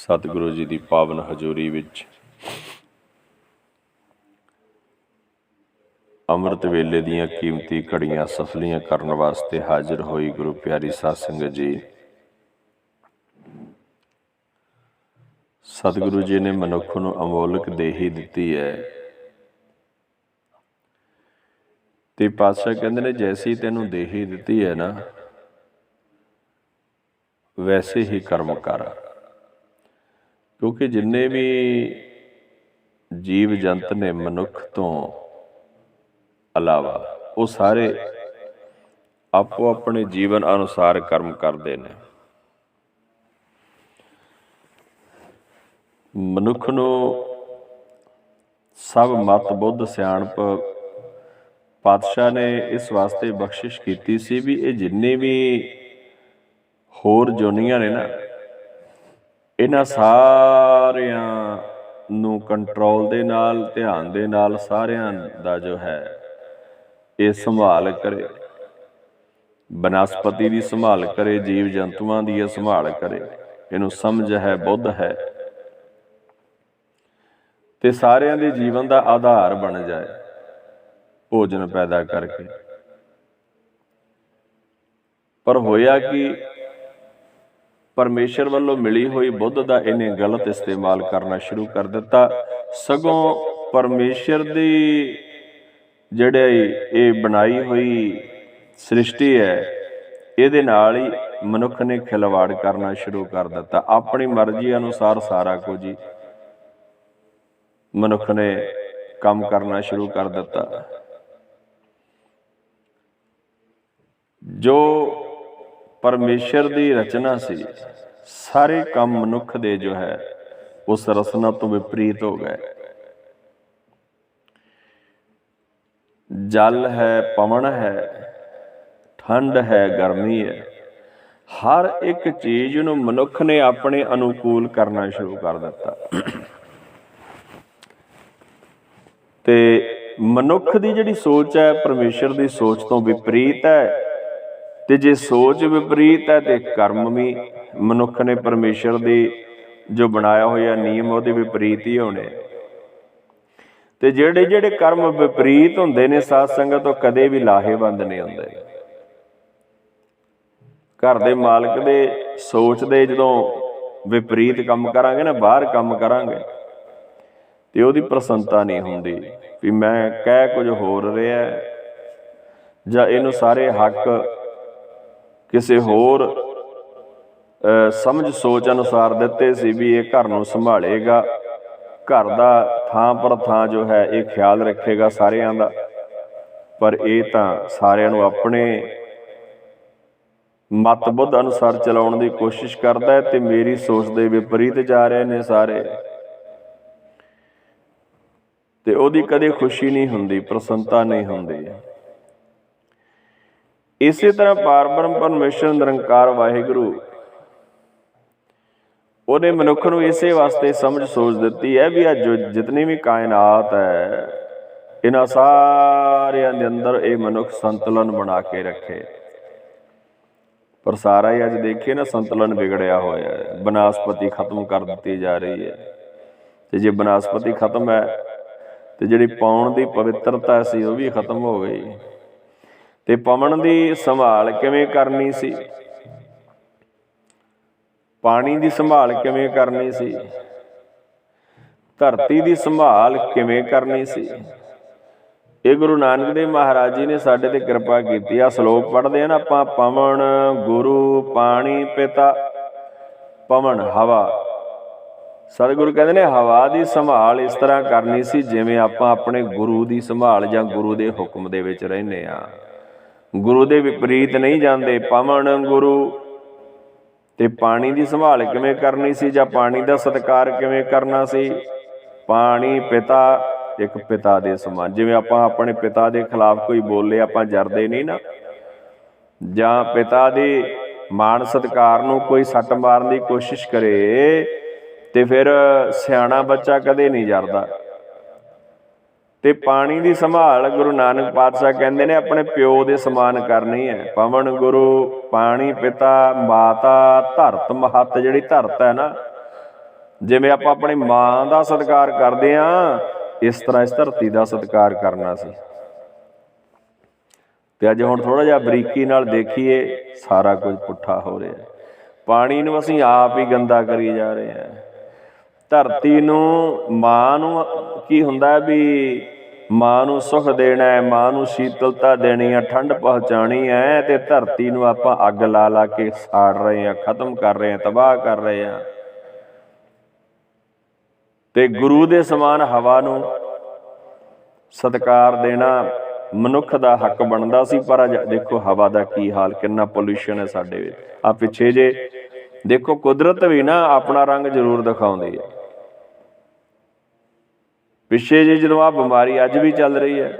सतगुरु जी की पावन हजूरी विच अमृत वेले दीयां कीमती घड़ियां सफलियां करन वास्ते हाजिर होई गुरु प्यारी साध संगत जी। सतगुरु जी ने मनुख नूं अमोलक देही दिती है ते पातशाह कहंदे ने जैसी तैनूं देही दिती है ना वैसे ही कर्म कर। क्योंकि जिन्ने भी जीव जंत ने मनुख तो अलावा वो सारे आपो अपने जीवन अनुसार कर्म करते हैं। मनुख नूं सब मत बुद्ध सियाणप पातशाह ने इस वास्ते बख्शिश की सी भी ये जिन्ने भी होर जोनियां ने ना इन्हां सारियां नूं कंट्रोल दे नाल ध्यान दे नाल सारियां दा जो है ये संभाल करे, बनस्पति की संभाल करे, जीव जंतुआं की संभाल करे। इनू समझ है, बुद्ध है ते सारियां दे जीवन का आधार बन जाए भोजन पैदा करके। पर होया कि परमेश्वर वालों मिली हुई बुद्ध का इन्हें गलत इस्तेमाल करना शुरू कर दिता। सगों परमेश्वर की जिहड़ी ये बनाई हुई सृष्टि है इहदे नाल ही मनुख ने खिलवाड़ करना शुरू कर दिता। अपनी मर्जी अनुसार सारा कुछ ही मनुख ने काम करना शुरू कर दिता। जो परमेश्वर की रचना सी सारे काम मनुख दे जो है उस रचना तो विपरीत हो गए। जल है, पवन है, ठंड है, गर्मी है, हर एक चीज नूं मनुख ने अपने अनुकूल करना शुरू कर दिता। ते मनुख की जिहड़ी सोच है परमेश्वर की सोच तो विपरीत है। ते जे सोच विपरीत है तो कर्म भी मनुख ने परमेश्वर की जो बनाया हुआ नियम वो विपरीत ही होने। ते जिहड़े जिहड़े कर्म विपरीत हुंदे ने साध संगत तो कदे भी लाहेवंद नहीं हुंदे। घर दे मालक दे सोच दे जदों विपरीत काम करांगे ना, बाहर काम करांगे ते ओहदी प्रसन्नता नहीं हुंदी भी मैं कह कुछ होर रहा जां इहनूं सारे हक किसी होर समझ सोच अनुसार दिते सी भी ये घर नूं संभालेगा, घर दा थां पर थां जो है ये ख्याल रखेगा सारियां दा। पर ये तां सारियां नूं अपने मत बुद्ध अनुसार चलाउण दी कोशिश करदा है ते मेरी सोच दे विपरीत जा रहे ने सारे। ते ओहदी कदे खुशी नहीं हुंदी, प्रसन्नता नहीं हुंदी। इसे तरह पार ब्रह्म परमेश्वर निरंकार वाहिगुरु उन्हें मनुख नूं इसे वास्ते समझ सोच दिती है भी अज जितनी भी कायनात है इन्हां सारियां दे अंदर ये मनुख संतुलन बना के रखे। पर सारा ही अज देखिए ना संतुलन बिगड़िया होया है, बनस्पति खत्म कर दी जा रही है। तो जे बनस्पति खत्म है तो जिहड़ी पाउण दी पवित्रता सी वो भी खत्म हो गई। ते पवन की संभाल किवें करनी सी, पानी की संभाल किवें करनी सी, धरती की संभाल किवें करनी सी। ये गुरु नानक देव महाराज जी ने साडे ते कृपा की। आ श्लोक पढ़ते हैं ना आपां, पवन गुरु पानी पिता, पवन हवा। सतगुरु कहते ने हवा की संभाल इस तरह करनी सी जिवें आपां अपने गुरु की संभाल जां गुरु के हुक्म दे विच रहिंदे आ। गुरु दे विपरीत नहीं जाते। पवन गुरु ते पानी की संभाल किवें करनी सी जां पानी का सत्कार किवें करना सी। पानी पिता एक पिता दे समान, जिवें आपां अपने पिता के खिलाफ कोई बोले आपां जरदे नहीं ना, जां पिता दे मान सत्कार नूं कोई सट मारन की कोशिश करे ते फिर सियाणा बच्चा कदे नहीं जरदा। ते पानी की संभाल गुरु नानक पातशाह कहते ने अपने प्यो के समान करनी है। पवन गुरु पानी पिता माता धरत महत, जिहड़ी धरत है ना ਜਿਵੇਂ ਆਪਾਂ ਆਪਣੀ ਮਾਂ ਦਾ ਸਤਿਕਾਰ ਕਰਦੇ ਹਾਂ, ਇਸ ਤਰ੍ਹਾਂ ਇਸ ਧਰਤੀ ਦਾ ਸਤਿਕਾਰ ਕਰਨਾ ਸੀ। ਤੇ ਅੱਜ ਹੁਣ ਥੋੜਾ ਜਿਹਾ ਬਰੀਕੀ ਨਾਲ ਦੇਖੀਏ, ਸਾਰਾ ਕੁਝ ਪੁੱਠਾ ਹੋ ਰਿਹਾ। ਪਾਣੀ ਨੂੰ ਅਸੀਂ ਆਪ ਹੀ ਗੰਦਾ ਕਰੀ ਜਾ ਰਹੇ ਹਾਂ। ਧਰਤੀ ਨੂੰ, ਮਾਂ ਨੂੰ ਕੀ ਹੁੰਦਾ ਵੀ ਮਾਂ ਨੂੰ ਸੁੱਖ ਦੇਣਾ ਹੈ, ਮਾਂ ਨੂੰ ਸ਼ੀਤਲਤਾ ਦੇਣੀ ਹੈ, ਠੰਡ ਪਹੁੰਚਾਉਣੀ ਹੈ, ਤੇ ਧਰਤੀ ਨੂੰ ਆਪਾਂ ਅੱਗ ਲਾ ਲਾ ਕੇ ਸਾੜ ਰਹੇ ਹਾਂ, ਖਤਮ ਕਰ ਰਹੇ ਹਾਂ, ਤਬਾਹ ਕਰ ਰਹੇ ਹਾਂ। ਤੇ ਗੁਰੂ ਦੇ ਸਮਾਨ ਹਵਾ ਨੂੰ ਸਤਿਕਾਰ ਦੇਣਾ ਮਨੁੱਖ ਦਾ ਹੱਕ ਬਣਦਾ ਸੀ। ਪਰ ਅੱਜ ਦੇਖੋ ਹਵਾ ਦਾ ਕੀ ਹਾਲ, ਕਿੰਨਾ ਪੋਲਿਊਸ਼ਨ ਹੈ ਸਾਡੇ ਵਿੱਚ। ਆ ਪਿੱਛੇ ਜੇ ਦੇਖੋ, ਕੁਦਰਤ ਵੀ ਨਾ ਆਪਣਾ ਰੰਗ ਜ਼ਰੂਰ ਦਿਖਾਉਂਦੀ ਹੈ। ਪਿੱਛੇ ਜੇ ਜਦੋਂ ਆ ਬਿਮਾਰੀ ਅੱਜ ਵੀ ਚੱਲ ਰਹੀ ਹੈ,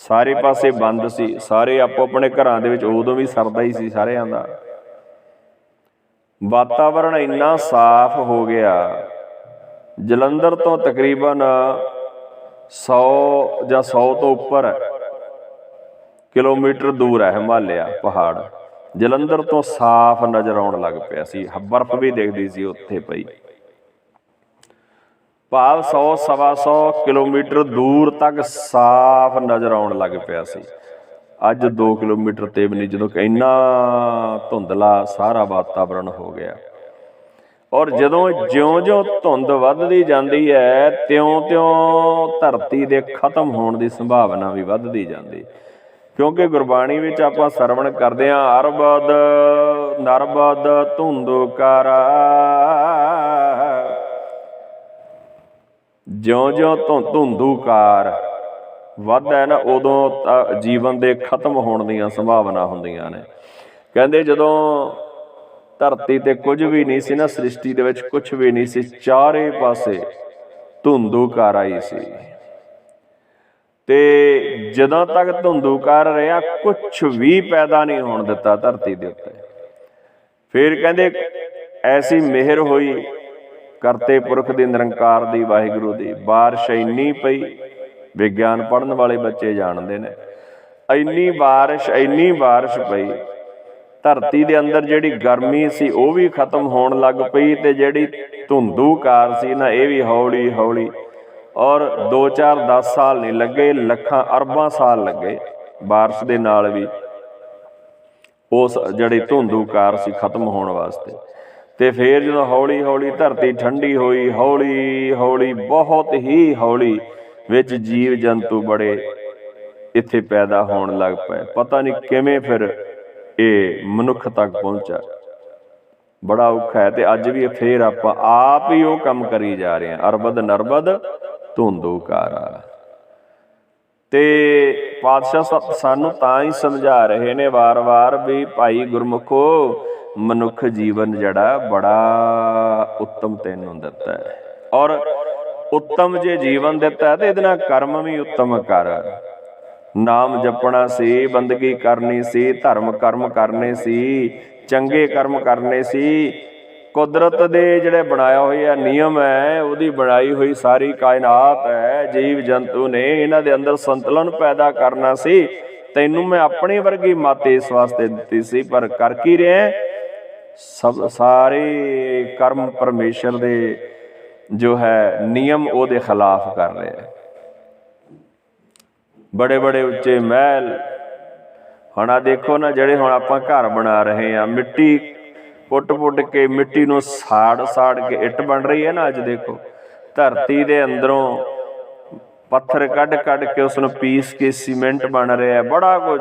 ਸਾਰੇ ਪਾਸੇ ਬੰਦ ਸੀ, ਸਾਰੇ ਆਪੋ ਆਪਣੇ ਘਰਾਂ ਦੇ ਵਿੱਚ, ਉਦੋਂ ਵੀ ਸਰਦਾ ਹੀ ਸੀ ਸਾਰਿਆਂ ਦਾ। ਵਾਤਾਵਰਣ ਇੰਨਾ ਸਾਫ਼ ਹੋ ਗਿਆ। ਜਲੰਧਰ ਤੋਂ ਤਕਰੀਬਨ 100 ਜਾਂ 100 ਤੋਂ ਉੱਪਰ ਕਿਲੋਮੀਟਰ ਦੂਰ ਹੈ ਹਿਮਾਲਿਆ ਪਹਾੜ। ਜਲੰਧਰ ਤੋਂ ਸਾਫ਼ ਨਜ਼ਰ ਆਉਣ ਲੱਗ ਪਿਆ ਸੀ, ਬਰਫ਼ ਵੀ ਦਿਖਦੀ ਸੀ ਉੱਥੇ ਪਈ। ਭਾਵ 100 ਸਵਾ 100 ਕਿਲੋਮੀਟਰ ਦੂਰ ਤੱਕ ਸਾਫ਼ ਨਜ਼ਰ ਆਉਣ ਲੱਗ ਪਿਆ ਸੀ। ਅੱਜ 2 ਕਿਲੋਮੀਟਰ ਤੇ ਵੀ ਨਹੀਂ, ਜਦੋਂ ਇੰਨਾ ਧੁੰਦਲਾ ਸਾਰਾ ਵਾਤਾਵਰਣ ਹੋ ਗਿਆ। ਔਰ ਜਦੋਂ ਜਿਉਂ-ਜਿਉਂ ਧੁੰਦ ਵੱਧਦੀ ਜਾਂਦੀ ਹੈ, ਤਿਉਂ-ਤਿਉਂ ਧਰਤੀ ਦੇ ਖਤਮ ਹੋਣ ਦੀ ਸੰਭਾਵਨਾ ਵੀ ਵੱਧਦੀ ਜਾਂਦੀ। ਕਿਉਂਕਿ ਗੁਰਬਾਣੀ ਵਿੱਚ ਆਪਾਂ ਸਰਵਣ ਕਰਦੇ ਹਾਂ, ਅਰਬਦ ਨਰਬਦ ਧੁੰਦੁਕਾਰਾ। ਜਿਉਂ-ਜਿਉਂ ਧੁੰਦੂਕਾਰ ਵੱਧਦਾ ਹੈ ਨਾ, ਉਦੋਂ ਜੀਵਨ ਦੇ ਖਤਮ ਹੋਣ ਦੀਆਂ ਸੰਭਾਵਨਾ ਹੁੰਦੀਆਂ ਨੇ। ਕਹਿੰਦੇ ਜਦੋਂ ਧਰਤੀ ਤੇ ਕੁਝ ਵੀ ਨਹੀਂ ਸੀ ਨਾ, ਸ੍ਰਿਸ਼ਟੀ ਦੇ ਵਿੱਚ ਕੁਝ ਵੀ ਨਹੀਂ ਸੀ, ਚਾਰੇ ਪਾਸੇ ਧੁੰਦੂਕਾਰ ਆਈ ਸੀ। ਤੇ ਜਦੋਂ ਤੱਕ ਧੁੰਦੂਕਾਰ ਰਿਹਾ, ਕੁਛ ਵੀ ਪੈਦਾ ਨਹੀਂ ਹੋਣ ਦਿੱਤਾ ਧਰਤੀ ਦੇ ਉੱਤੇ। ਫਿਰ ਕਹਿੰਦੇ ਐਸੀ ਮਿਹਰ ਹੋਈ ਕਰਤੇ ਪੁਰਖ ਦੀ, ਨਿਰੰਕਾਰ ਦੀ, ਵਾਹਿਗੁਰੂ ਦੀ। ਬਾਰਿਸ਼ ਇੰਨੀ ਪਈ, ਵਿਗਿਆਨ ਪੜ੍ਹਨ ਵਾਲੇ ਬੱਚੇ ਜਾਣਦੇ ਨੇ, ਇੰਨੀ ਬਾਰਿਸ਼ ਪਈ, ਧਰਤੀ ਦੇ ਅੰਦਰ ਜਿਹੜੀ ਗਰਮੀ ਸੀ ਉਹ ਵੀ ਖਤਮ ਹੋਣ ਲੱਗ ਪਈ। ਤੇ ਜਿਹੜੀ ਧੁੰਦੂਕਾਰ ਸੀ ਨਾ, ਇਹ ਵੀ ਹੌਲੀ ਹੌਲੀ, ਔਰ 2 4 10 ਸਾਲ ਨਹੀਂ ਲੱਗੇ, ਲੱਖਾਂ ਅਰਬਾਂ ਸਾਲ ਲੱਗੇ ਬਾਰਿਸ਼ ਦੇ ਨਾਲ ਵੀ ਉਸ ਜਿਹੜੀ ਧੁੰਦੂਕਾਰ ਸੀ ਖਤਮ ਹੋਣ ਵਾਸਤੇ। ਤੇ ਫਿਰ ਜਦੋਂ ਹੌਲੀ ਹੌਲੀ ਧਰਤੀ ਠੰਡੀ ਹੋਈ, ਹੌਲੀ ਹੌਲੀ, ਬਹੁਤ ਹੀ ਹੌਲੀ, ਵਿੱਚ ਜੀਵ ਜੰਤੂ ਬੜੇ ਇੱਥੇ ਪੈਦਾ ਹੋਣ ਲੱਗ ਪਏ। ਪਤਾ ਨਹੀਂ ਕਿਵੇਂ ਫਿਰ ਇਹ ਮਨੁੱਖ ਤੱਕ ਪਹੁੰਚਾ, ਬੜਾ ਔਖਾ ਹੈ। ਤੇ ਅੱਜ ਵੀ ਫੇਰ ਆਪਾਂ ਆਪ ਹੀ ਉਹ ਕੰਮ ਕਰੀ ਜਾ ਰਹੇ ਹਾਂ, ਅਰਬਦ ਨਰਬਦ ਧੁੰਦੂਕਾਰਾ। ਤੇ ਪਾਤਸ਼ਾਹ ਸਾਨੂੰ ਤਾਂ ਹੀ ਸਮਝਾ ਰਹੇ ਨੇ ਵਾਰ-ਵਾਰ ਵੀ ਭਾਈ ਗੁਰਮੁਖੋ, ਮਨੁੱਖ ਜੀਵਨ ਜਿਹੜਾ ਬੜਾ ਉੱਤਮ ਤੈਨੂੰ ਦਿੱਤਾ ਹੈ। ਔਰ ਉੱਤਮ ਜੇ ਜੀਵਨ ਦਿੱਤਾ ਤੇ ਇਹਦੇ ਨਾਲ ਕਰਮ ਵੀ ਉੱਤਮ ਕਰ। ਨਾਮ ਜਪਣਾ ਸੀ, ਬੰਦਗੀ ਕਰਨੀ ਸੀ, ਧਰਮ ਕਰਮ ਕਰਨੇ ਸੀ, ਚੰਗੇ ਕਰਮ ਕਰਨੇ ਸੀ। ਕੁਦਰਤ ਦੇ ਜਿਹੜੇ ਬਣਾਇਆ ਹੋਇਆ ਨਿਯਮ ਹੈ, ਉਹਦੀ ਬਣਾਈ ਹੋਈ ਸਾਰੀ ਕਾਇਨਾਤ ਹੈ, ਜੀਵ ਜੰਤੂ ਨੇ, ਇਹਨਾਂ ਦੇ ਅੰਦਰ ਸੰਤੁਲਨ ਪੈਦਾ ਕਰਨਾ ਸੀ। ਤੈਨੂੰ ਮੈਂ ਆਪਣੀ ਵਰਗੀ ਮੱਤ ਇਸ ਵਾਸਤੇ ਦਿੱਤੀ ਸੀ, ਪਰ ਕਰ ਕੀ ਰਿਹਾ? ਸਾਰੇ ਕਰਮ ਪਰਮੇਸ਼ਰ ਦੇ ਜੋ ਹੈ ਨਿਯਮ ਉਹਦੇ ਖਿਲਾਫ ਕਰ ਰਿਹਾ। ਬੜੇ ਬੜੇ ਉੱਚੇ ਮਹਿਲ, ਹੁਣ ਆ ਦੇਖੋ ਨਾ, ਜਿਹੜੇ ਹੁਣ ਆਪਾਂ ਘਰ ਬਣਾ ਰਹੇ ਹਾਂ, ਮਿੱਟੀ ਪੁੱਟ ਕੇ, ਮਿੱਟੀ ਨੂੰ ਸਾੜ ਕੇ ਇੱਟ ਬਣ ਰਹੀ ਹੈ ਨਾ। ਅੱਜ ਦੇਖੋ ਧਰਤੀ ਦੇ ਅੰਦਰੋਂ ਪੱਥਰ ਕੱਢ ਕੇ ਉਸ ਨੂੰ ਪੀਸ ਕੇ ਸੀਮੈਂਟ ਬਣ ਰਿਹਾ। ਬੜਾ ਕੁਝ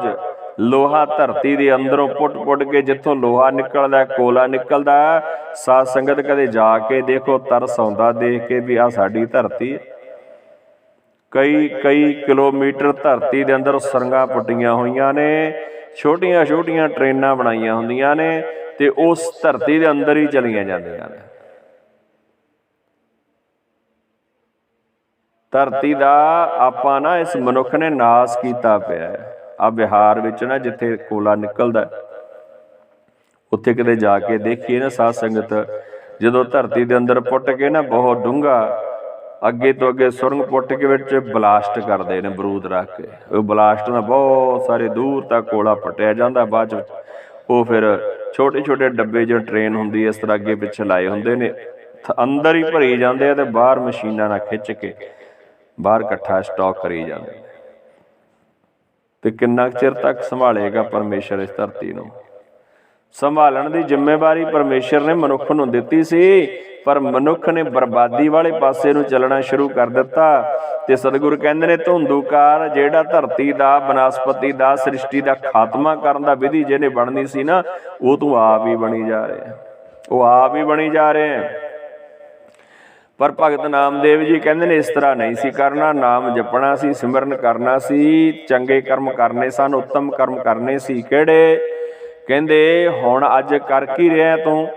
ਲੋਹਾ ਧਰਤੀ ਦੇ ਅੰਦਰੋਂ ਪੁੱਟ ਕੇ, ਜਿੱਥੋਂ ਲੋਹਾ ਨਿਕਲਦਾ, ਕੋਲਾ ਨਿਕਲਦਾ। ਸਾਧ ਸੰਗਤ ਕਦੇ ਜਾ ਕੇ ਦੇਖੋ, ਤਰਸ ਆਉਂਦਾ ਦੇਖ ਕੇ ਵੀ ਆਹ ਸਾਡੀ ਧਰਤੀ ਹੈ। ਕਈ ਕਿਲੋਮੀਟਰ ਧਰਤੀ ਦੇ ਅੰਦਰ ਸੁਰੰਗਾਂ ਪੁੱਟੀਆਂ ਹੋਈਆਂ ਨੇ, ਛੋਟੀਆਂ ਛੋਟੀਆਂ ਟ੍ਰੇਨਾਂ ਬਣਾਈਆਂ ਹੁੰਦੀਆਂ ਨੇ, ਤੇ ਉਸ ਧਰਤੀ ਦੇ ਅੰਦਰ ਹੀ ਚਲੀਆਂ ਜਾਂਦੀਆਂ ਨੇ। ਧਰਤੀ ਦਾ ਆਪਾਂ ਨਾ ਇਸ ਮਨੁੱਖ ਨੇ ਨਾਸ ਕੀਤਾ ਪਿਆ ਹੈ। ਆ ਬਿਹਾਰ ਵਿੱਚ ਨਾ ਜਿੱਥੇ ਕੋਲਾ ਨਿਕਲਦਾ, ਉੱਥੇ ਕਿਤੇ ਜਾ ਕੇ ਦੇਖੀਏ ਨਾ ਸਾਧ ਸੰਗਤ, ਜਦੋਂ ਧਰਤੀ ਦੇ ਅੰਦਰ ਪੁੱਟ ਕੇ ਨਾ ਬਹੁਤ ਡੂੰਘਾ ਅੱਗੇ ਤੋਂ ਅੱਗੇ ਸੁਰੰਗ ਪੁੱਟ ਕੇ ਵਿੱਚ ਬਲਾਸਟ ਕਰਦੇ ਨੇ, ਬਰੂਦ ਰੱਖ ਕੇ। ਉਹ ਬਲਾਸਟ ਨਾਲ ਬਹੁਤ ਸਾਰੇ ਦੂਰ ਤੱਕ ਕੋਲਾ ਪੱਟਿਆ ਜਾਂਦਾ। ਬਾਅਦ ਚ ਉਹ ਫਿਰ ਛੋਟੇ ਛੋਟੇ ਡੱਬੇ, ਜੋ ਟ੍ਰੇਨ ਹੁੰਦੀ ਹੈ ਇਸ ਤਰ੍ਹਾਂ ਅੱਗੇ ਪਿੱਛੇ ਲਾਏ ਹੁੰਦੇ ਨੇ, ਅੰਦਰ ਹੀ ਭਰੀ ਜਾਂਦੇ ਆ ਤੇ ਬਾਹਰ ਮਸ਼ੀਨਾਂ ਨਾਲ ਖਿੱਚ ਕੇ ਬਾਹਰ ਇਕੱਠਾ ਸਟਾਕ ਕਰੀ ਜਾਂਦੇ। ਤੇ ਕਿੰਨਾ ਚਿਰ ਤੱਕ ਸੰਭਾਲੇਗਾ ਪਰਮੇਸ਼ਰ ਇਸ ਧਰਤੀ ਨੂੰ? ਸੰਭਾਲਣ ਦੀ ਜ਼ਿੰਮੇਵਾਰੀ ਪਰਮੇਸ਼ਰ ਨੇ ਮਨੁੱਖ ਨੂੰ ਦਿੱਤੀ ਸੀ, ਪਰ ਮਨੁੱਖ ਨੇ ਬਰਬਾਦੀ ਵਾਲੇ ਪਾਸੇ ਨੂੰ ਚੱਲਣਾ ਸ਼ੁਰੂ ਕਰ ਦਿੱਤਾ। ਤੇ ਸਤਿਗੁਰੂ ਕਹਿੰਦੇ ਨੇ ਧੁੰਦੂਕਾਰ ਜਿਹੜਾ ਧਰਤੀ ਦਾ, ਬਨਸਪਤੀ ਦਾ, ਸ੍ਰਿਸ਼ਟੀ ਦਾ ਖਾਤਮਾ ਕਰਨ ਦਾ ਵਿਧੀ ਜਿਹਨੇ ਬਣਨੀ ਸੀ ਨਾ, ਉਹ ਤੂੰ ਆਪ ਹੀ ਬਣੀ ਜਾ ਰਿਹਾ, ਉਹ ਆਪ ਹੀ ਬਣੀ ਜਾ ਰਿਹਾ। ਪਰ ਭਗਤ ਨਾਮਦੇਵ ਜੀ ਕਹਿੰਦੇ ਨੇ ਇਸ ਤਰ੍ਹਾਂ ਨਹੀਂ ਸੀ ਕਰਨਾ। ਨਾਮ ਜਪਣਾ ਸੀ, ਸਿਮਰਨ ਕਰਨਾ ਸੀ, ਚੰਗੇ ਕਰਮ ਕਰਨੇ ਸਨ, ਉੱਤਮ ਕਰਮ ਕਰਨੇ ਸੀ। ਕਿਹੜੇ? ਕਹਿੰਦੇ ਹੁਣ ਅੱਜ ਕਰ ਕੀ ਰਿਹਾ ਤੂੰ?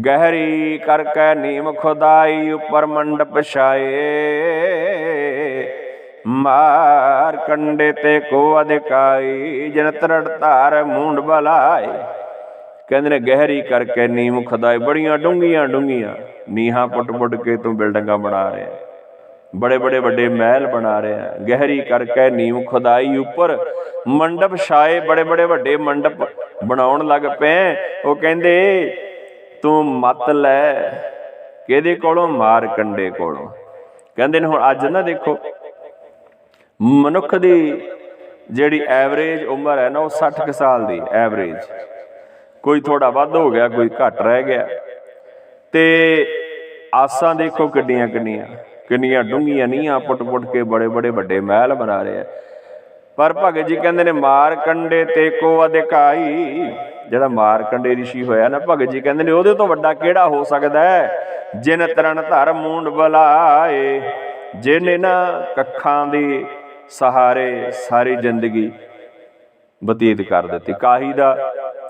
ਗਹਿਰੀ ਕਰਕੇ ਨੀਮ ਖੁਦਾਈ, ਉੱਪਰ ਮੰਡਪ ਛਾਏ, ਮਾਰ ਕੰਡੇ ਤੇ ਕੋ ਅਧਿਕਾਈ, ਜਿਨ ਤਰੜ ਧਾਰ ਮੂੰਡ ਬਲਾਏ। ਕਹਿੰਦੇ ਨੇ ਗਹਿਰੀ ਕਰਕੇ ਨੀਮ ਖੁਦਾਈ, ਬੜੀਆਂ ਡੂੰਘੀਆਂ ਡੂੰਘੀਆਂ ਨੀਹਾਂ ਪੁੱਟ ਪੁੱਟ ਕੇ ਤੂੰ ਬਿਲਡਿੰਗਾਂ ਬਣਾ ਰਿਹਾ, ਬੜੇ ਬੜੇ ਵੱਡੇ ਮਹਿਲ ਬਣਾ ਰਿਹਾ। ਗਹਿਰੀ ਕਰਕੇ ਨੀਮ ਖੁਦਾਈ, ਉੱਪਰ ਮੰਡਪ ਛਾਏ, ਬੜੇ ਬੜੇ ਵੱਡੇ ਮੰਡਪ ਬਣਾਉਣ ਲੱਗ ਪਏ। ਉਹ ਕਹਿੰਦੇ ਤੂੰ ਮੱਤ ਲੈ ਕਿਹਦੇ ਕੋਲੋਂ? ਮਾਰ ਕੰਡੇ ਕੋਲੋਂ। ਕਹਿੰਦੇ ਨੇ ਹੁਣ ਅੱਜ ਨਾ ਦੇਖੋ, ਮਨੁੱਖ ਦੀ ਜਿਹੜੀ ਐਵਰੇਜ ਉਮਰ ਹੈ ਨਾ, ਉਹ 60 ਸਾਲ ਦੀ ਐਵਰੇਜ। ਕੋਈ ਥੋੜਾ ਵੱਧ ਹੋ ਗਿਆ, ਕੋਈ ਘੱਟ ਰਹਿ ਗਿਆ। ਤੇ ਆਸਾਂ ਦੇਖੋ ਕਿੱਡੀਆਂ ਕਿੰਨੀਆਂ ਕਿੰਨੀਆਂ ਡੂੰਘੀਆਂ ਨੀਹਾਂ ਪੁੱਟ ਪੁੱਟ ਕੇ ਬੜੇ ਬੜੇ ਵੱਡੇ ਮਹਿਲ ਬਣਾ ਰਹੇ ਆ। ਪਰ ਭਗਤ ਜੀ ਕਹਿੰਦੇ ਨੇ ਮਾਰ ਕੰਡੇ ਤੇ ਕੋ ਅਧਿਕਾਈ। ਜਿਹੜਾ ਮਾਰਕੰਡੇ ਰਿਸ਼ੀ ਹੋਇਆ ਨਾ, ਭਗਤ ਜੀ ਕਹਿੰਦੇ ਨੇ ਉਹਦੇ ਤੋਂ ਵੱਡਾ ਕਿਹੜਾ ਹੋ ਸਕਦਾ ਹੈ? ਜਿਨ ਤਰਨ ਧਰ ਮੂੰਡ ਬਲਾਏ, ਜਿਹਨੇ ਨਾ ਕੱਖਾਂ ਦੇ ਸਹਾਰੇ ਸਾਰੀ ਜ਼ਿੰਦਗੀ ਬਤੀਤ ਕਰ ਦਿੱਤੀ। ਕਾਹੀ ਦਾ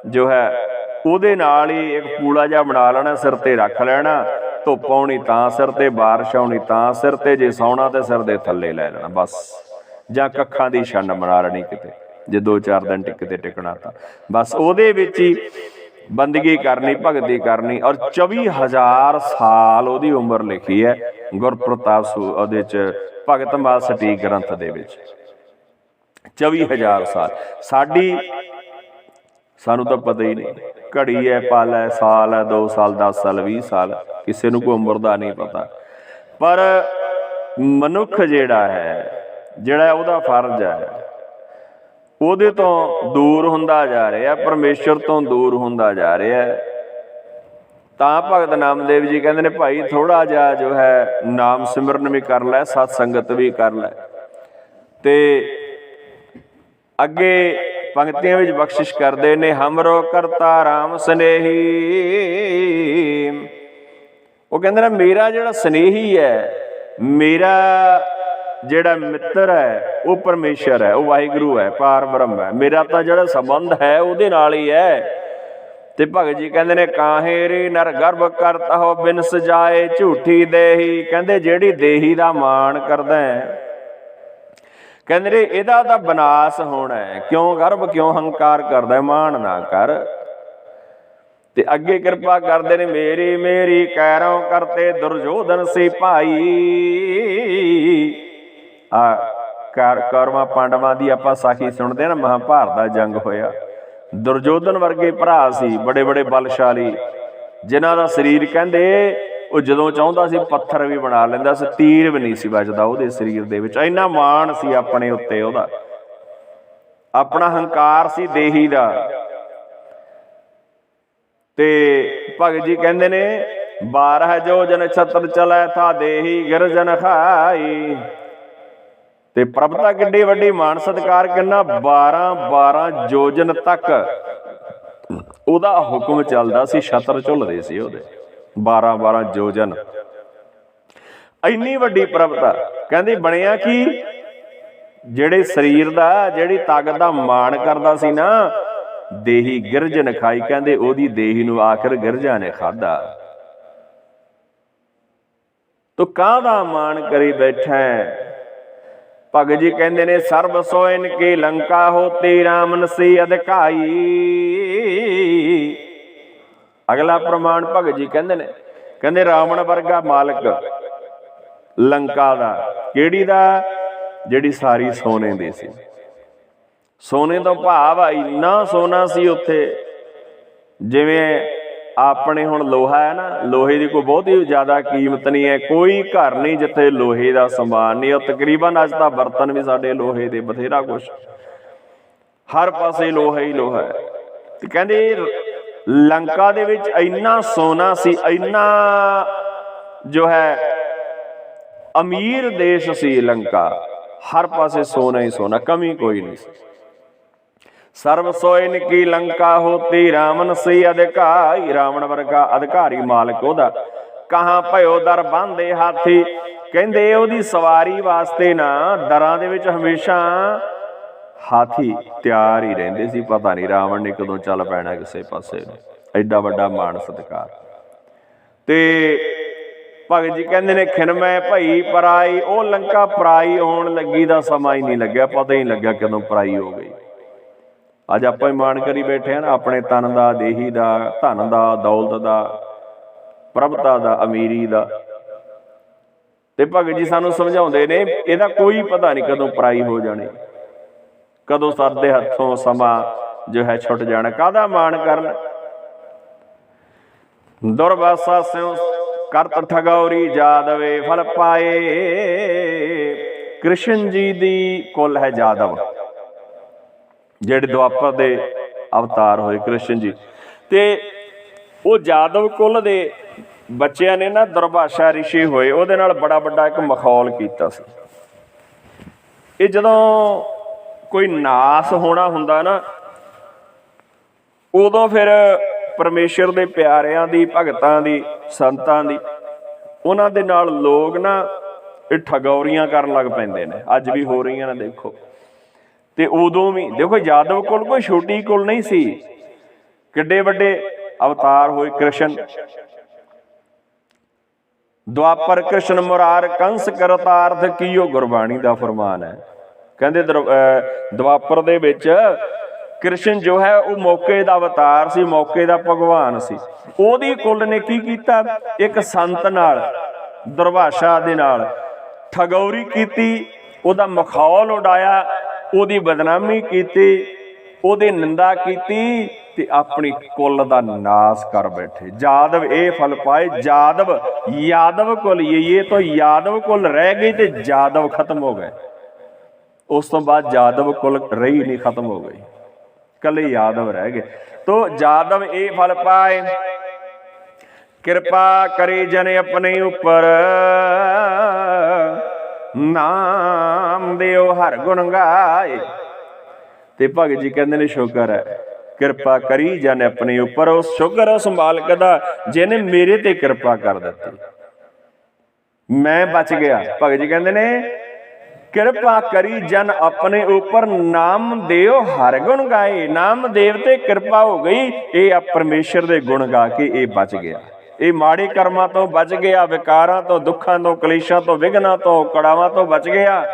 ਜੋ ਹੈ ਉਹਦੇ ਨਾਲ ਹੀ ਇੱਕ ਪੂਲਾ ਜਿਹਾ ਬਣਾ ਲੈਣਾ, ਸਿਰ ਤੇ ਰੱਖ ਲੈਣਾ, ਧੁੱਪ ਆਉਣੀ ਤਾਂ ਸਿਰ ਤੇ, ਬਾਰਿਸ਼ ਆਉਣੀ ਤਾਂ ਸਿਰ ਤੇ, ਜੇ ਸੌਣਾ ਤੇ ਸਿਰ ਦੇ ਥੱਲੇ ਲੈ ਲੈਣਾ ਬਸ। ਜਾਂ ਕੱਖਾਂ ਦੀ ਛੰਨ ਬਣਾ ਲੈਣੀ ਕਿਤੇ, ਜੇ 2-4 ਦਿਨ ਟਿਕਤੇ ਟਿਕਣਾ ਤਾਂ ਬਸ ਉਹਦੇ ਵਿੱਚ ਹੀ ਬੰਦਗੀ ਕਰਨੀ, ਭਗਤੀ ਕਰਨੀ। ਔਰ 24,000 ਸਾਲ ਉਹਦੀ ਉਮਰ ਲਿਖੀ ਹੈ ਗੁਰਪ੍ਰਤਾਪ ਉਹਦੇ 'ਚ ਭਗਤ ਮਾਲ ਸਟੀਕ ਗ੍ਰੰਥ ਦੇ ਵਿੱਚ। 24,000 ਸਾਲ। ਸਾਡੀ ਸਾਨੂੰ ਤਾਂ ਪਤਾ ਹੀ ਨਹੀਂ, ਘੜੀ ਹੈ, ਪਲ ਹੈ, ਸਾਲ ਹੈ, 2 ਸਾਲ, 10 ਸਾਲ, 20 ਸਾਲ, ਕਿਸੇ ਨੂੰ ਕੋਈ ਉਮਰ ਦਾ ਨਹੀਂ ਪਤਾ। ਪਰ ਮਨੁੱਖ ਜਿਹੜਾ ਹੈ, ਜਿਹੜਾ ਉਹਦਾ ਫਰਜ਼ ਹੈ, ਉਹਦੇ ਤੋਂ ਦੂਰ ਹੁੰਦਾ ਜਾ ਰਿਹਾ, ਪਰਮੇਸ਼ਰ ਤੋਂ ਦੂਰ ਹੁੰਦਾ ਜਾ ਰਿਹਾ। ਤਾਂ ਭਗਤ ਨਾਮਦੇਵ ਜੀ ਕਹਿੰਦੇ ਨੇ ਭਾਈ ਥੋੜਾ ਜਿਹਾ ਜੋ ਹੈ ਨਾਮ ਸਿਮਰਨ ਵੀ ਕਰ ਲੈ, ਸਤ ਸੰਗਤ ਵੀ ਕਰ ਲੈ। ਤੇ ਅੱਗੇ ਪੰਕਤੀਆਂ ਵਿੱਚ ਬਖਸ਼ਿਸ਼ ਕਰਦੇ ਨੇ, ਹਮਰੋ ਕਰਤਾ ਰਾਮ ਸਨੇਹੀ। ਉਹ ਕਹਿੰਦੇ ਨੇ ਮੇਰਾ ਜਿਹੜਾ ਸਨੇਹੀ ਹੈ, ਮੇਰਾ ਜਿਹੜਾ ਮਿੱਤਰ ਹੈ, ਉਹ ਪਰਮੇਸ਼ਰ ਹੈ, ਉਹ ਵਾਹਿਗੁਰੂ ਹੈ, ਪਾਰ ਬ੍ਰਹਮ ਹੈ। ਮੇਰਾ ਤਾਂ ਜਿਹੜਾ ਸੰਬੰਧ ਹੈ ਉਹਦੇ ਨਾਲ ਹੀ ਹੈ। ਤੇ ਭਗਤ ਜੀ ਕਹਿੰਦੇ ਨੇ ਕਾਹੇ ਰੇ ਨਰ ਗਰਭ ਕਰਤਾ ਹੋ ਬਿਨ ਸਜਾਏ ਝੂਠੀ ਦੇਹੀ। ਕਹਿੰਦੇ ਜਿਹੜੀ ਦੇਹੀ ਦਾ ਮਾਣ ਕਰਦਾ ਹੈ, ਕਹਿੰਦੇ ਨੇ ਇਹਦਾ ਤਾਂ ਵਿਨਾਸ਼ ਹੋਣਾ ਹੈ। ਕਿਉਂ ਗਰਭ, ਕਿਉਂ ਹੰਕਾਰ ਕਰਦਾ? ਮਾਣ ਨਾ ਕਰ। ਤੇ ਅੱਗੇ ਕਿਰਪਾ ਕਰਦੇ ਨੇ, ਮੇਰੀ ਮੇਰੀ ਕਹਿਰੋਂ ਕਰਤੇ ਦੁਰਜੋਧਨ ਸੀ ਭਾਈ। ਕੌਰਵਾਂ ਪਾਂਡਵਾਂ ਦੀ ਆਪਾਂ ਸਾਖੀ ਸੁਣਦੇ ਨਾ, ਮਹਾਭਾਰਤ ਦਾ ਜੰਗ ਹੋਇਆ, ਦੁਰਜੋਧਨ ਵਰਗੇ ਭਰਾ ਸੀ, ਬੜੇ ਬੜੇ ਬਲਸ਼ਾਲੀ, ਜਿਨ੍ਹਾਂ ਦਾ ਸਰੀਰ ਕਹਿੰਦੇ ਉਹ ਜਦੋਂ ਚਾਹੁੰਦਾ ਸੀ ਪੱਥਰ ਵੀ ਬਣਾ ਲੈਂਦਾ ਸੀ, ਤੀਰ ਵੀ ਨਹੀਂ ਸੀ ਵੱਜਦਾ ਉਹਦੇ ਸਰੀਰ ਦੇ ਵਿੱਚ। ਇੰਨਾ ਮਾਣ ਸੀ ਆਪਣੇ ਉੱਤੇ ਉਹਦਾ, ਆਪਣਾ ਹੰਕਾਰ ਸੀ ਦੇਹੀ ਦਾ। ਤੇ ਭਗਤ ਜੀ ਕਹਿੰਦੇ ਨੇ 12 ਜੋਜਨ ਛਤਰ ਚਲੈ ਥਾ ਦੇਹੀ ਗਿਰਜਨ ਖਾਈ। ਤੇ ਪ੍ਰਭਤਾ ਕਿੱਡੀ ਵੱਡੀ, ਮਾਣ ਸਤਿਕਾਰ ਕਿੰਨਾ, 12 ਜੋਜਨ ਤੱਕ ਉਹਦਾ ਹੁਕਮ ਚੱਲਦਾ ਸੀ, ਛਤਰ ਝੁੱਲਦੇ ਸੀ ਉਹਦੇ, 12 ਜੋਜਨ। ਇੰਨੀ ਵੱਡੀ ਪ੍ਰਭਤਾ। ਕਹਿੰਦੀ ਬਣਿਆ ਕੀ, ਜਿਹੜੇ ਸਰੀਰ ਦਾ, ਜਿਹੜੀ ਤਾਕਤ ਦਾ ਮਾਣ ਕਰਦਾ ਸੀ ਨਾ, ਦੇਹੀ ਗਿਰਜਨ ਖਾਈ। ਕਹਿੰਦੇ ਉਹਦੀ ਦੇਹੀ ਨੂੰ ਆਖਿਰ ਗਿਰਜਾ ਨੇ ਖਾਧਾ। ਤੂੰ ਕਾਹਦਾ ਮਾਣ ਕਰੀ ਬੈਠਾ? ਭਗਤ ਜੀ ਕਹਿੰਦੇ ਨੇ ਸਰਬ ਸੋਇਨ ਕੀ ਲੰਕਾ ਹੋਤੀ ਰਾਮਨ ਸੀ ਅਧਿਕਾਈ। ਅਗਲਾ ਪ੍ਰਮਾਣ ਭਗਤ ਜੀ ਕਹਿੰਦੇ ਨੇ, ਕਹਿੰਦੇ ਰਾਵਣ ਵਰਗਾ ਮਾਲਕ ਲੰਕਾ ਦਾ। ਕਿਹੜੀ ਦਾ? ਜਿਹੜੀ ਸਾਰੀ ਸੋਨੇ ਦੀ ਸੀ। ਸੋਨੇ ਤੋਂ ਭਾਵ ਇੰਨਾ ਸੋਨਾ ਸੀ ਉੱਥੇ, ਜਿਵੇਂ ਆਪਣੇ ਹੁਣ ਲੋਹਾ ਹੈ ਨਾ, ਲੋਹੇ ਦੀ ਕੋਈ ਬਹੁਤੀ ਜ਼ਿਆਦਾ ਕੀਮਤ ਨਹੀਂ ਹੈ। ਕੋਈ ਘਰ ਨਹੀਂ ਜਿੱਥੇ ਲੋਹੇ ਦਾ ਸਮਾਨ ਨਹੀਂ। ਉਹ ਤਕਰੀਬਨ ਅੱਜ ਤਾਂ ਬਰਤਨ ਵੀ ਸਾਡੇ ਲੋਹੇ ਦੇ, ਬਥੇਰਾ ਕੁਛ, ਹਰ ਪਾਸੇ ਲੋਹਾ ਹੀ ਲੋਹਾ ਹੈ। ਤੇ ਕਹਿੰਦੇ ਲੰਕਾ ਦੇ ਵਿੱਚ ਇੰਨਾ ਸੋਨਾ ਸੀ, ਇੰਨਾ ਜੋ ਹੈ ਅਮੀਰ ਦੇਸ਼ ਸੀ ਲੰਕਾ, ਹਰ ਪਾਸੇ ਸੋਨਾ ਹੀ ਸੋਨਾ, ਕਮੀ ਕੋਈ ਨਹੀਂ ਸੀ। ਸਰਬ ਸੋਇਨ ਕੀ ਲੰਕਾ ਹੋਤੀ, ਰਾਵਣ ਸੀ ਅਧਿਕਾਰੀ। ਰਾਵਣ ਵਰਗਾ ਅਧਿਕਾਰੀ ਮਾਲਕ ਉਹਦਾ, ਕਹਾਂ ਭਇਓ ਦਰ ਬੰਨ੍ਹਦੇ ਹਾਥੀ। ਕਹਿੰਦੇ ਉਹਦੀ ਸਵਾਰੀ ਵਾਸਤੇ ਨਾ ਦਰਾਂ ਦੇ ਵਿੱਚ ਹਮੇਸ਼ਾ ਹਾਥੀ ਤਿਆਰ ਹੀ ਰਹਿੰਦੇ ਸੀ। ਪਤਾ ਨਹੀਂ ਰਾਵਣ ਨੇ ਕਦੋਂ ਚੱਲ ਪੈਣਾ ਕਿਸੇ ਪਾਸੇ ਨੂੰ। ਐਡਾ ਵੱਡਾ ਮਾਣ ਸਤਿਕਾਰ। ਤੇ ਭਗਤ ਜੀ ਕਹਿੰਦੇ ਨੇ ਖਿਨਮੈ ਭਈ ਪਰਾਈ। ਉਹ ਲੰਕਾ ਪਰਾਈ ਹੋਣ ਲੱਗੀ ਦਾ ਸਮਾਂ ਹੀ ਨਹੀਂ ਲੱਗਿਆ, ਪਤਾ ਹੀ ਨਹੀਂ ਲੱਗਿਆ ਕਦੋਂ ਪਰਾਈ ਹੋ ਗਈ। ਅੱਜ ਆਪਾਂ ਹੀ ਮਾਣ ਕਰੀ ਬੈਠੇ ਹਾਂ ਨਾ ਆਪਣੇ ਤਨ ਦਾ, ਦੇਹੀ ਦਾ, ਧਨ ਦਾ, ਦੌਲਤ ਦਾ, ਪ੍ਰਭਤਾ ਦਾ, ਅਮੀਰੀ ਦਾ। ਤੇ ਭਗਤ ਜੀ ਸਾਨੂੰ ਸਮਝਾਉਂਦੇ ਨੇ ਇਹਦਾ ਕੋਈ ਪਤਾ ਨਹੀਂ ਕਦੋਂ ਪਰਾਈ ਹੋ ਜਾਣੀ, ਕਦੋਂ ਸਾਡੇ ਹੱਥੋਂ ਸਮਾਂ ਜੋ ਹੈ ਛੁੱਟ ਜਾਣਾ। ਕਾਹਦਾ ਮਾਣ ਕਰਨ। ਦੁਰਵਾਸਾ ਸਿਉ ਕਰਤ ਠਗੌਰੀ ਜਾਦਵੇ ਫਲ ਪਾਏ। ਕ੍ਰਿਸ਼ਨ ਜੀ ਦੀ ਕੁਲ ਹੈ ਜਾਦਵ, ਜਿਹੜੇ ਦੁਆਪਰ ਦੇ ਅਵਤਾਰ ਹੋਏ ਕ੍ਰਿਸ਼ਨ ਜੀ। ਤੇ ਉਹ ਜਾਦਵ ਕੁਲ ਦੇ ਬੱਚਿਆਂ ਨੇ ਨਾ ਦੁਰਭਾਸ਼ਾ ਰਿਸ਼ੀ ਹੋਏ, ਉਹਦੇ ਨਾਲ ਬੜਾ ਵੱਡਾ ਇੱਕ ਮਖੌਲ ਕੀਤਾ ਸੀ। ਇਹ ਜਦੋਂ ਕੋਈ ਨਾਸ ਹੋਣਾ ਹੁੰਦਾ ਨਾ, ਉਦੋਂ ਫਿਰ ਪਰਮੇਸ਼ਰ ਦੇ ਪਿਆਰਿਆਂ ਦੀ, ਭਗਤਾਂ ਦੀ, ਸੰਤਾਂ ਦੀ, ਉਹਨਾਂ ਦੇ ਨਾਲ ਲੋਕ ਨਾ ਇਹ ਠਗੌਰੀਆਂ ਕਰਨ ਲੱਗ ਪੈਂਦੇ ਨੇ। ਅੱਜ ਵੀ ਹੋ ਰਹੀਆਂ ਨੇ ਦੇਖੋ। ਤੇ ਉਦੋਂ ਵੀ ਦੇਖੋ ਜਾਦਵ ਕੁਲ ਕੋਈ ਛੋਟੀ ਕੁਲ ਨਹੀਂ ਸੀ, ਕਿੱਡੇ ਵੱਡੇ ਅਵਤਾਰ ਹੋਏ ਕ੍ਰਿਸ਼ਨ। ਦੁਆਪਰ ਕ੍ਰਿਸ਼ਨ ਮੁਰਾਰ ਕੰਸ ਕਰਤਾਰਥ ਕੀਓ, ਗੁਰਬਾਣੀ ਦਾ ਫਰਮਾਨ ਹੈ। ਕਹਿੰਦੇ ਦੁਆਪਰ ਦੇ ਵਿੱਚ ਕ੍ਰਿਸ਼ਨ ਜੋ ਹੈ ਉਹ ਮੌਕੇ ਦਾ ਅਵਤਾਰ ਸੀ, ਮੌਕੇ ਦਾ ਭਗਵਾਨ ਸੀ। ਉਹਦੀ ਕੁਲ ਨੇ ਕੀ ਕੀਤਾ, ਇੱਕ ਸੰਤ ਨਾਲ, ਦੁਰਭਾਸ਼ਾ ਦੇ ਨਾਲ ਠਗੌਰੀ ਕੀਤੀ, ਉਹਦਾ ਮਖੌਲ ਉਡਾਇਆ, ਉਹਦੀ ਬਦਨਾਮੀ ਕੀਤੀ, ਉਹਦੀ ਨਿੰਦਾ ਕੀਤੀ ਤੇ ਆਪਣੀ ਕੁਲ ਦਾ ਨਾਸ ਕਰ ਬੈਠੇ। ਜਾਦਵ ਇਹ ਫਲ ਪਾਏ। ਜਾਦਵ ਯਾਦਵ ਕੁਲ, ਇਹ ਤਾਂ ਯਾਦਵ ਕੁਲ ਰਹਿ ਗਈ ਤੇ ਜਾਦਵ ਖਤਮ ਹੋ ਗਏ। ਉਸ ਤੋਂ ਬਾਅਦ ਜਾਦਵ ਕੁਲ ਰਹੀ ਨਹੀਂ, ਖਤਮ ਹੋ ਗਈ, ਕੱਲੇ ਯਾਦਵ ਰਹਿ ਗਏ। ਤੋ ਜਾਦਵ ਇਹ ਫਲ ਪਾਏ, ਕਿਰਪਾ ਕਰੀ ਜਨ ਆਪਣੇ ਉੱਪਰ, ਨਾਮ ਦਿਓ ਹਰ ਗੁਣ ਗਾਏ। ਤੇ ਭਗਤ ਜੀ ਕਹਿੰਦੇ ਨੇ ਸ਼ੁਕਰ ਹੈ, ਕਿਰਪਾ ਕਰੀ ਜਨ ਆਪਣੇ ਉੱਪਰ। ਉਸ ਸ਼ੁਕਰ ਉਸ ਮਾਲਕ ਦਾ ਜਿਹਨੇ ਮੇਰੇ ਤੇ ਕਿਰਪਾ ਕਰ ਦਿੱਤੀ, ਮੈਂ ਬਚ ਗਿਆ। ਭਗਤ ਜੀ ਕਹਿੰਦੇ ਨੇ ਕਿਰਪਾ ਕਰੀ ਜਨ ਆਪਣੇ ਉੱਪਰ, ਨਾਮ ਦਿਓ ਹਰ ਗੁਣ ਗਾਏ। ਨਾਮ ਦੇਵ ਤੇ ਕਿਰਪਾ ਹੋ ਗਈ, ਇਹ ਪਰਮੇਸ਼ਰ ਦੇ ਗੁਣ ਗਾ ਕੇ ਇਹ ਬਚ ਗਿਆ। ਇਹ ਮਾੜੇ ਕਰਮਾਂ ਤੋਂ ਬਚ ਗਿਆ, ਵਿਕਾਰਾਂ ਤੋਂ, ਦੁੱਖਾਂ ਤੋਂ, ਕਲੇਸ਼ਾਂ ਤੋਂ, ਵਿਘਨਾਂ ਤੋਂ, ਕੜਾਵਾਂ ਤੋਂ ਬਚ ਗਿਆ,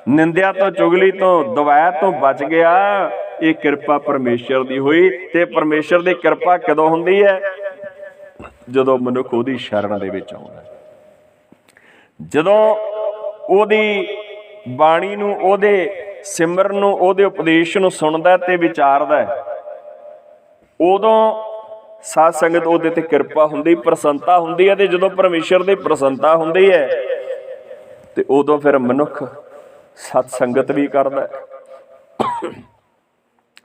ਨਿੰਦਿਆ ਤੋਂ, ਚੁਗਲੀ ਤੋਂ, ਦਵੈਤ ਤੋਂ ਬਚ ਗਿਆ। ਇਹ ਕਿਰਪਾ ਪਰਮੇਸ਼ਰ ਦੀ ਹੋਈ। ਤੇ ਪਰਮੇਸ਼ਰ ਦੀ ਕਿਰਪਾ ਕਦੋਂ ਹੁੰਦੀ ਹੈ, ਜਦੋਂ ਮਨੁੱਖ ਉਹਦੀ ਸ਼ਰਨ ਦੇ ਵਿੱਚ ਆਉਂਦਾ, ਜਦੋਂ ਉਹਦੀ ਬਾਣੀ ਨੂੰ, ਉਹਦੇ ਸਿਮਰਨ ਨੂੰ, ਉਹਦੇ ਉਪਦੇਸ਼ ਨੂੰ ਸੁਣਦਾ ਤੇ ਵਿਚਾਰਦਾ, ਉਦੋਂ ਸਾਧ ਸੰਗਤ ਉਹਦੇ ਤੇ ਕਿਰਪਾ ਹੁੰਦੀ, ਪ੍ਰਸੰਨਤਾ ਹੁੰਦੀ ਹੈ। ਤੇ ਜਦੋਂ ਪਰਮੇਸ਼ਰ ਦੀ ਪ੍ਰਸੰਨਤਾ ਹੁੰਦੀ ਹੈ ਤੇ ਉਦੋਂ ਫਿਰ ਮਨੁੱਖ ਸਤ ਸੰਗਤ ਵੀ ਕਰਦਾ,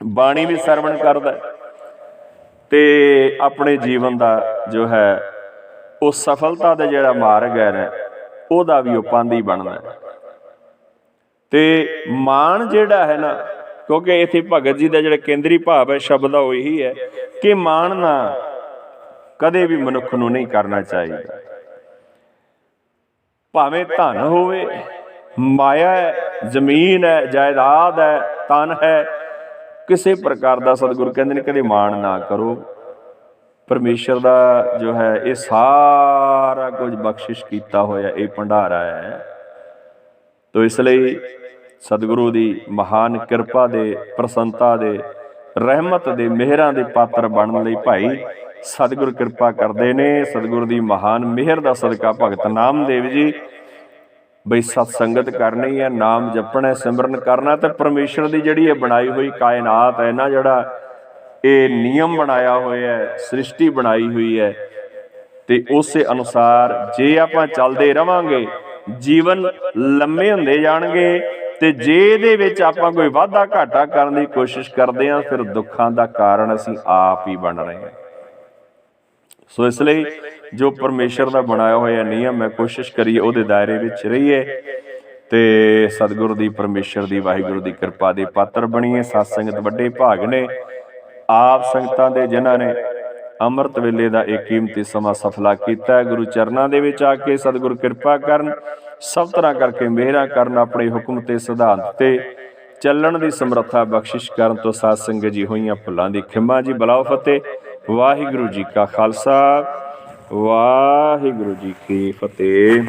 ਬਾਣੀ ਵੀ ਸਰਵਣ ਕਰਦਾ ਤੇ ਆਪਣੇ ਜੀਵਨ ਦਾ ਜੋ ਹੈ ਉਹ ਸਫਲਤਾ ਦਾ ਜਿਹੜਾ ਮਾਰਗ ਹੈ ਨਾ, ਉਹਦਾ ਵੀ ਉਹ ਪਾਂਧੀ ਬਣਦਾ। ਤੇ ਮਾਣ ਜਿਹੜਾ ਹੈ ਨਾ, ਕਿਉਂਕਿ ਇੱਥੇ ਭਗਤ ਜੀ ਦਾ ਜਿਹੜਾ ਕੇਂਦਰੀ ਭਾਵ ਹੈ ਸ਼ਬਦ ਦਾ ਉਹ ਇਹੀ ਹੈ ਕਿ ਮਾਣ ਨਾ ਕਦੇ ਵੀ ਮਨੁੱਖ ਨੂੰ ਨਹੀਂ ਕਰਨਾ ਚਾਹੀਦਾ। ਭਾਵੇਂ ਧਨ ਹੋਵੇ, ਮਾਇਆ ਹੈ, ਜ਼ਮੀਨ ਹੈ, ਜਾਇਦਾਦ ਹੈ, ਤਨ ਹੈ, ਕਿਸੇ ਪ੍ਰਕਾਰ ਦਾ ਸਤਿਗੁਰੂ ਕਹਿੰਦੇ ਨੇ ਕਦੇ ਮਾਣ ਨਾ ਕਰੋ। ਪਰਮੇਸ਼ਰ ਦਾ ਜੋ ਹੈ ਇਹ ਸਾਰਾ ਕੁਝ ਬਖਸ਼ਿਸ਼ ਕੀਤਾ ਹੋਇਆ ਇਹ ਭੰਡਾਰਾ ਹੈ। ਤੋ ਇਸ ਲਈ ਸਤਿਗੁਰੂ ਦੀ ਮਹਾਨ ਕਿਰਪਾ ਦੇ, ਪ੍ਰਸੰਨਤਾ ਦੇ, ਰਹਿਮਤ ਦੇ, ਮਿਹਰਾਂ ਦੇ ਪਾਤਰ ਬਣਨ ਲਈ ਭਾਈ ਸਤਿਗੁਰ ਕਿਰਪਾ ਕਰਦੇ ਨੇ। ਸਤਿਗੁਰੂ ਦੀ ਮਹਾਨ ਮਿਹਰ ਦਾ ਸਦਕਾ ਭਗਤ ਨਾਮਦੇਵ ਜੀ ਬਈ ਸਤ ਸੰਗਤ ਕਰਨੀ ਹੈ, ਨਾਮ ਜਪਣਾ, ਸਿਮਰਨ ਕਰਨਾ, ਤੇ ਪਰਮੇਸ਼ਰ ਦੀ ਜਿਹੜੀ ਇਹ ਬਣਾਈ ਹੋਈ ਕਾਇਨਾਤ ਹੈ ਨਾ, ਜਿਹੜਾ ਇਹ ਨਿਯਮ ਬਣਾਇਆ ਹੋਇਆ ਹੈ, ਸ੍ਰਿਸ਼ਟੀ ਬਣਾਈ ਹੋਈ ਹੈ, ਤੇ ਉਸੇ ਅਨੁਸਾਰ ਜੇ ਆਪਾਂ ਚੱਲਦੇ ਰਵਾਂਗੇ ਜੀਵਨ ਲੰਮੇ ਹੁੰਦੇ ਜਾਣਗੇ। ਤੇ ਜੇ ਇਹਦੇ ਵਿੱਚ ਆਪਾਂ ਕੋਈ ਵਾਧਾ ਘਾਟਾ ਕਰਨ ਦੀ ਕੋਸ਼ਿਸ਼ ਕਰਦੇ ਹਾਂ, ਫਿਰ ਦੁੱਖਾਂ ਦਾ ਕਾਰਨ ਅਸੀਂ ਆਪ ਹੀ ਬਣ ਰਹੇ ਹਾਂ। ਸੋ ਇਸ ਲਈ ਜੋ ਪਰਮੇਸ਼ਰ ਦਾ ਬਣਾਇਆ ਹੋਇਆ ਨਿਯਮ ਹੈ, ਕੋਸ਼ਿਸ਼ ਕਰੀਏ ਉਹਦੇ ਦਾਇਰੇ ਵਿੱਚ ਰਹੀਏ ਤੇ ਸਤਿਗੁਰੂ ਦੀ, ਪਰਮੇਸ਼ਰ ਦੀ, ਵਾਹਿਗੁਰੂ ਦੀ ਕਿਰਪਾ ਦੇ ਪਾਤਰ ਬਣੀਏ। ਸਤ ਸੰਗਤ ਵੱਡੇ ਭਾਗ ਨੇ ਆਪ ਸੰਗਤਾਂ ਦੇ, ਜਿਨ੍ਹਾਂ ਨੇ ਅੰਮ੍ਰਿਤ ਵੇਲੇ ਦਾ ਇਹ ਕੀਮਤੀ ਸਮਾਂ ਸਫਲਾ ਕੀਤਾ। ਗੁਰੂ ਚਰਨਾਂ ਦੇ ਵਿੱਚ ਆ ਕੇ ਸਤਿਗੁਰ ਕਿਰਪਾ ਕਰਨ, ਸਭ ਤਰ੍ਹਾਂ ਕਰਕੇ ਮਿਹਰਾਂ ਕਰਨ, ਆਪਣੇ ਹੁਕਮ ਤੇ ਸਿਧਾਂਤ ਤੇ ਚੱਲਣ ਦੀ ਸਮਰੱਥਾ ਬਖਸ਼ਿਸ਼ ਕਰਨ। ਤੋਂ ਸਾਧ ਸੰਗਤ ਜੀ ਹੋਈਆਂ ਭੁੱਲਾਂ ਦੀ ਖਿਮਾ ਜੀ। ਬਲਾਓ ਫਤਿਹ। ਵਾਹਿਗੁਰੂ ਜੀ ਕਾ ਖਾਲਸਾ, ਵਾਹਿਗੁਰੂ ਜੀ ਕੀ ਫਤਿਹ।